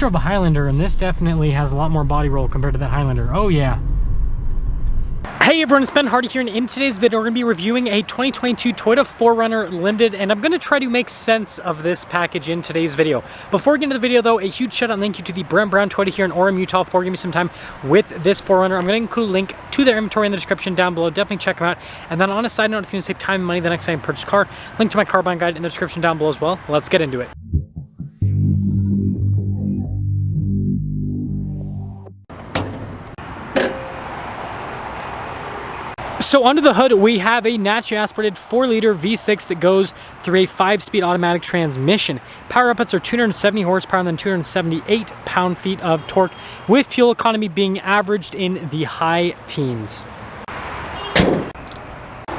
Of a Highlander, and this definitely has a lot more body roll compared to that Highlander. Oh yeah. Hey everyone, it's Ben Hardy here, and in today's video we're going to be reviewing a 2022 Toyota 4Runner Limited, and I'm going to try to make sense of this package in today's video. Before we get into the video though, a huge shout out and thank you to the Brent Brown Toyota here in Orem, Utah for giving me some time with this 4Runner. I'm going to include a link to their inventory in the description down below. Definitely check them out. And then on a side note, if you want to save time and money the next time you purchase a car, link to my car buying guide in the description down below as well. Let's get into it. So under the hood, we have a naturally aspirated 4-liter V6 that goes through a 5-speed automatic transmission. Power outputs are 270 horsepower and then 278 pound-feet of torque, with fuel economy being averaged in the high teens.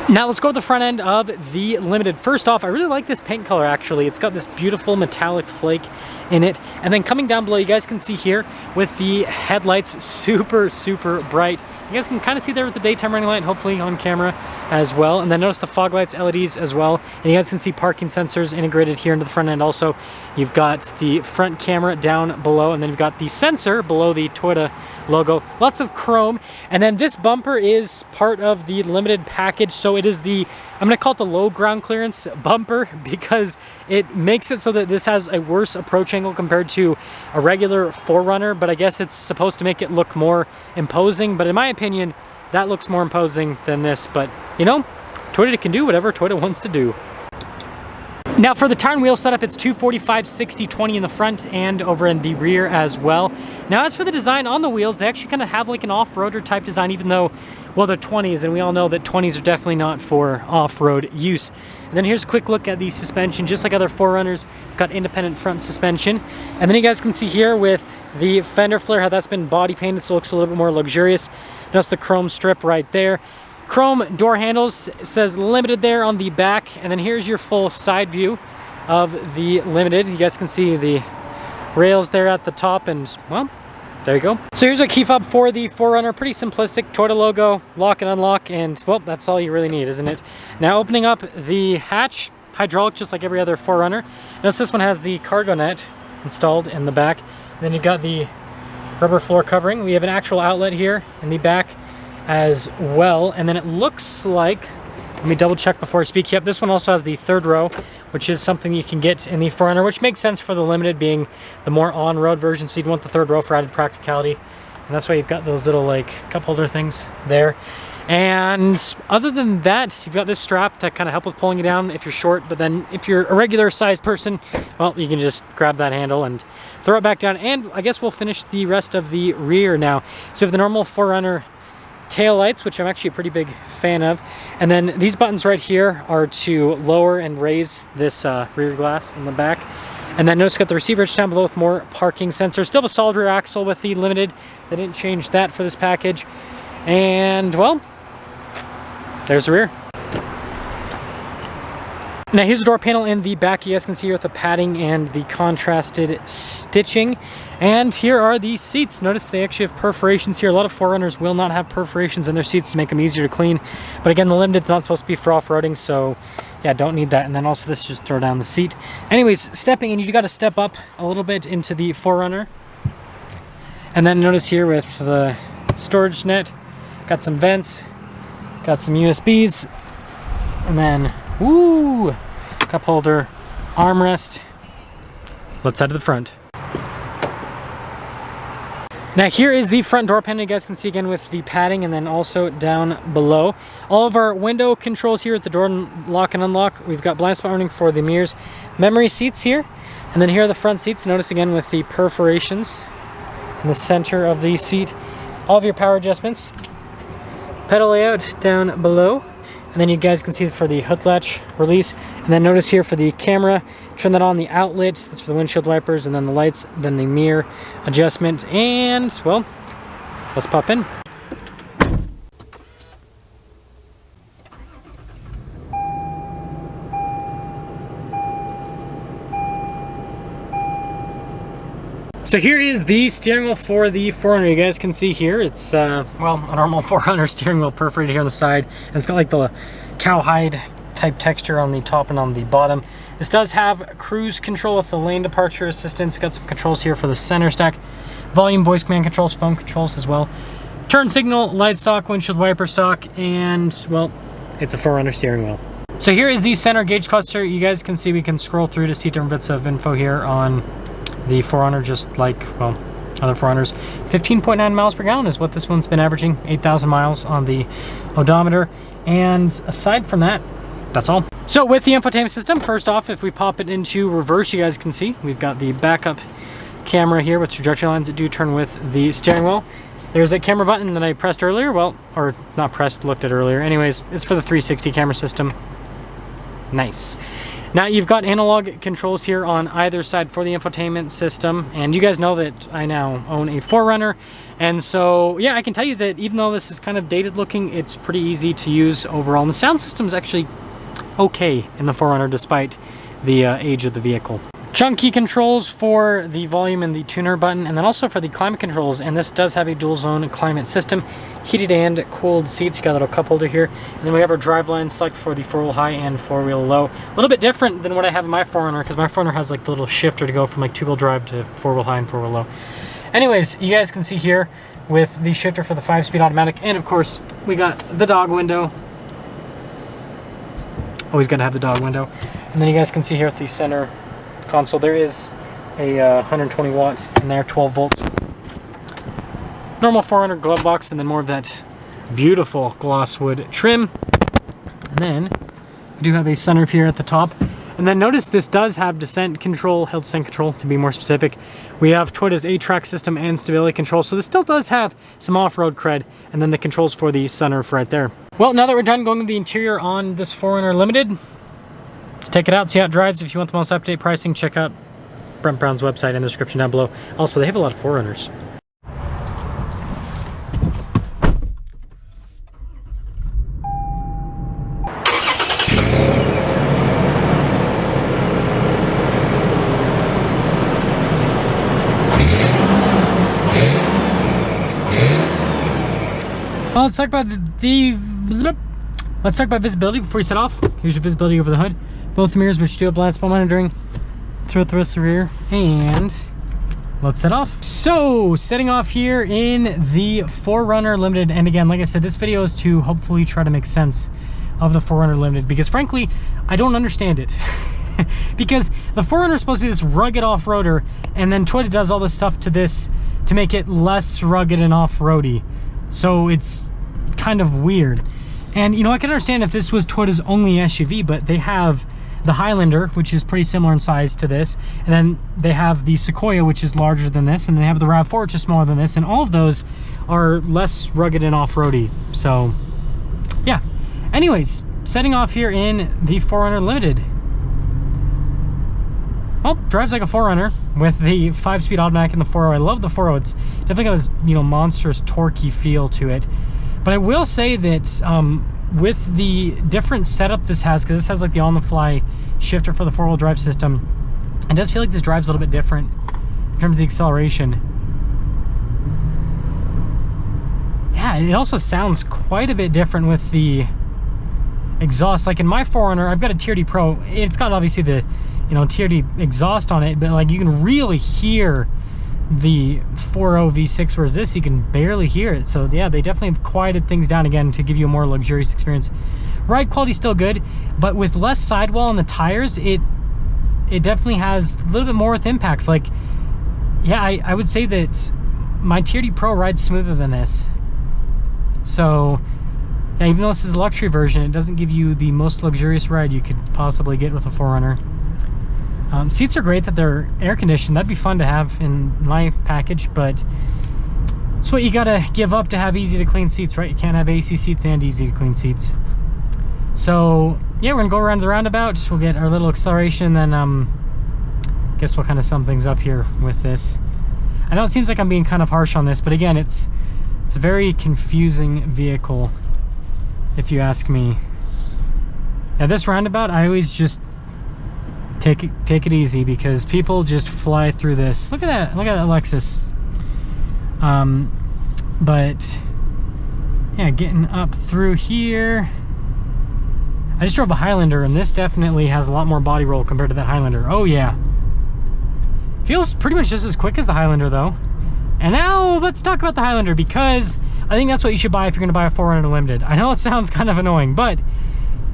Now let's go to the front end of the Limited. First off, I really like this paint color actually. It's got this beautiful metallic flake in it. And then coming down below, you guys can see here with the headlights super bright. You guys can kind of see there with the daytime running light, and hopefully on camera as well. And then notice the fog lights, LEDs as well. And you guys can see parking sensors integrated here into the front end also. You've got the front camera down below, and then you've got the sensor below the Toyota logo. Lots of chrome. And then this bumper is part of the Limited package. So it is the, I'm going to call it the low ground clearance bumper, because it makes it so that this has a worse approach angle compared to a regular 4Runner, but I guess it's supposed to make it look more imposing. But in my opinion, that looks more imposing than this. But you know, Toyota can do whatever Toyota wants to do. Now for the tire and wheel setup, it's 245, 60, 20 in the front and over in the rear as well. Now as for the design on the wheels, they actually kind of have like an off-roader type design, even though, well, they're 20s, and we all know that 20s are definitely not for off-road use. And then here's a quick look at the suspension. Just like other 4Runners, it's got independent front suspension. And then you guys can see here with the fender flare how that's been body painted, so it looks a little bit more luxurious. Notice the chrome strip right there. Chrome door handles, says Limited there on the back. And then here's your full side view of the Limited. You guys can see the rails there at the top, and well, there you go. So here's a key fob for the 4Runner. Pretty simplistic Toyota logo, lock and unlock, and well, that's all you really need, isn't it? Now opening up the hatch, hydraulic just like every other 4Runner. Notice this one has the cargo net installed in the back. And then you've got the rubber floor covering. We have an actual outlet here in the back as well. And then it looks like, let me double check before I speak. Yep, this one also has the third row, which is something you can get in the 4Runner, which makes sense for the Limited being the more on-road version, so you'd want the third row for added practicality. And that's why you've got those little like cup holder things there. And other than that, you've got this strap to kind of help with pulling you down if you're short, but then if you're a regular sized person, well, you can just grab that handle and throw it back down. And I guess we'll finish the rest of the rear now. So if the normal 4Runner tail lights, which I'm actually a pretty big fan of, and then these buttons right here are to lower and raise this rear glass in the back. And then notice got the receiver down below with more parking sensors. Still have a solid rear axle with the Limited. They didn't change that for this package. And well, there's the rear. Now here's the door panel in the back. You guys can see here with the padding and the contrasted stitching. And here are the seats. Notice they actually have perforations here. A lot of 4Runners will not have perforations in their seats to make them easier to clean. But again, the Limited's not supposed to be for off-roading, so yeah, don't need that. And then also this just throw down the seat. Anyways, stepping in, you got to step up a little bit into the 4Runner. And then notice here with the storage net, got some vents, got some USBs, and then, woo, cup holder, armrest. Let's head to the front. Now here is the front door panel. You guys can see again with the padding, and then also down below. All of our window controls here at the door lock and unlock. We've got blind spot warning for the mirrors. Memory seats here. And then here are the front seats. Notice again with the perforations in the center of the seat. All of your power adjustments. Pedal layout down below. And then you guys can see for the hood latch release. And then notice here for the camera, turn that on, the outlet, that's for the windshield wipers, and then the lights, then the mirror adjustment. And well, let's pop in. So here is the steering wheel for the 4Runner. You guys can see here, it's, well, a normal 4Runner steering wheel perforated here on the side. And it's got like the cowhide type texture on the top and on the bottom. This does have cruise control with the lane departure assistance. Got some controls here for the center stack. Volume, voice command controls, phone controls as well. Turn signal, light stock, windshield wiper stock, and, well, it's a 4Runner steering wheel. So here is the center gauge cluster. You guys can see we can scroll through to see different bits of info here on the 4Runner, just like, well, other 4Runners. 15.9 miles per gallon is what this one's been averaging, 8,000 miles on the odometer. And aside from that, that's all. So with the infotainment system, first off, if we pop it into reverse, you guys can see we've got the backup camera here with trajectory lines that do turn with the steering wheel. There's that camera button that I pressed earlier, well, or not pressed, looked at earlier. Anyways, it's for the 360 camera system. Nice. Now you've got analog controls here on either side for the infotainment system, and you guys know that I now own a 4Runner, and so yeah, I can tell you that even though this is kind of dated looking, it's pretty easy to use overall, and the sound system is actually okay in the 4Runner despite the age of the vehicle. Chunky controls for the volume and the tuner button, and then also for the climate controls, and this does have a dual zone climate system, heated and cooled seats. You got a little cup holder here, and then we have our driveline select for the 4-wheel high and 4-wheel low. A little bit different than what I have in my 4Runner, because my 4Runner has like the little shifter to go from like 2-wheel drive to 4-wheel high and 4-wheel low. Anyways, you guys can see here with the shifter for the 5-speed automatic, and of course we got the dog window. Always got to have the dog window. And then you guys can see here at the center console, there is a 120 watts in there, 12 volts. Normal 4Runner glove box, and then more of that beautiful gloss wood trim. And then we do have a sunroof here at the top. And then notice this does have descent control, hill descent control to be more specific. We have Toyota's A-Track system and stability control, so this still does have some off-road cred, and then the controls for the sunroof right there. Well, now that we're done going to the interior on this 4Runner Limited, let's take it out, see how it drives. If you want the most up-to-date pricing, check out Brent Brown's website in the description down below. Also, they have a lot of 4Runners. Well, let's talk about let's talk about visibility before you set off. Here's your visibility over the hood. Both mirrors, which do have blind spot monitoring throughout the rest of the rear. And let's set off. So, setting off here in the 4Runner Limited. And again, like I said, this video is to hopefully try to make sense of the 4Runner Limited, because frankly, I don't understand it. Because the 4Runner is supposed to be this rugged off-roader, and then Toyota does all this stuff to this to make it less rugged and off-roady. So it's kind of weird. And you know, I can understand if this was Toyota's only SUV, but they have the Highlander, which is pretty similar in size to this, and then they have the Sequoia, which is larger than this, and they have the RAV4, which is smaller than this, and all of those are less rugged and off-roady. So yeah, anyways, setting off here in the 4Runner Limited. Well, drives like a 4Runner with the 5-speed automatic and the 4.0. I love the 4.0. It's definitely got this, you know, monstrous torquey feel to it. But I will say that with the different setup this has, because this has like the on-the-fly shifter for the 4-wheel drive system, it does feel like this drives a little bit different in terms of the acceleration. Yeah, it also sounds quite a bit different with the exhaust. Like in my 4Runner, I've got a TRD Pro. It's got obviously the, you know, TRD exhaust on it, but like you can really hear the 4.0 V6, whereas this you can barely hear it. So yeah, they definitely have quieted things down again to give you a more luxurious experience. Ride quality still good, but with less sidewall on the tires, it definitely has a little bit more with impacts. Like, yeah, I would say that my TRD Pro rides smoother than this. So yeah, even though this is a luxury version, it doesn't give you the most luxurious ride you could possibly get with a 4Runner. Seats are great that they're air conditioned. That'd be fun to have in my package, but it's what you gotta give up to have easy to clean seats, right? You can't have AC seats and easy to clean seats. So yeah, we're gonna go around the roundabout. We'll get our little acceleration, then guess we'll kind of sum things up here with this. I know it seems like I'm being kind of harsh on this, but again, it's a very confusing vehicle, if you ask me. Now this roundabout, I always just take it easy, because people just fly through this. Look at that Lexus. But yeah, getting up through here, I just drove the Highlander, and this definitely has a lot more body roll compared to that Highlander. Oh yeah. Feels pretty much just as quick as the Highlander though. And now let's talk about the Highlander, because I think that's what you should buy if you're gonna buy a 4Runner Limited. I know it sounds kind of annoying, but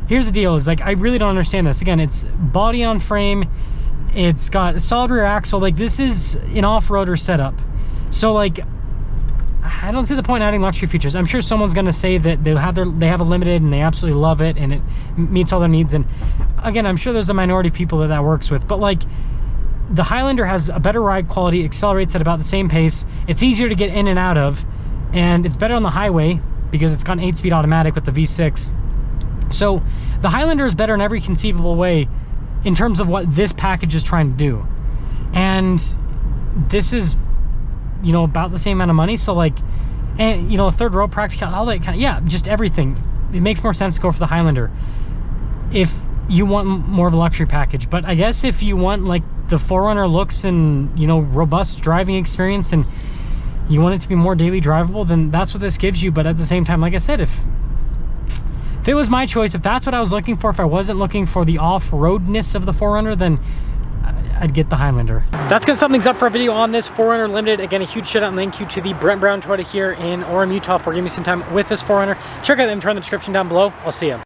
here's the deal, is like, I really don't understand this. Again, it's body on frame, it's got a solid rear axle, like this is an off-roader setup. So like, I don't see the point in adding luxury features. I'm sure someone's gonna say that they have a Limited and they absolutely love it and it meets all their needs. And again, I'm sure there's a minority of people that works with, but like, the Highlander has a better ride quality, accelerates at about the same pace, it's easier to get in and out of, and it's better on the highway because it's got an 8-speed automatic with the V6. So the Highlander is better in every conceivable way in terms of what this package is trying to do. And this is, you know, about the same amount of money. So like, and you know, third row practical, all that kind of, yeah, just everything. It makes more sense to go for the Highlander if you want more of a luxury package. But I guess if you want like the 4Runner looks and, you know, robust driving experience, and you want it to be more daily drivable, then that's what this gives you. But at the same time, like I said, if it was my choice, if that's what I was looking for, if I wasn't looking for the off-roadness of the 4Runner, then I'd get the Highlander. That's gonna sum things up for a video on this 4Runner Limited. Again, a huge shout out and thank you to the Brent Brown Toyota here in Orem, Utah for giving me some time with this 4Runner. Check out the info in the description down below. I'll see you.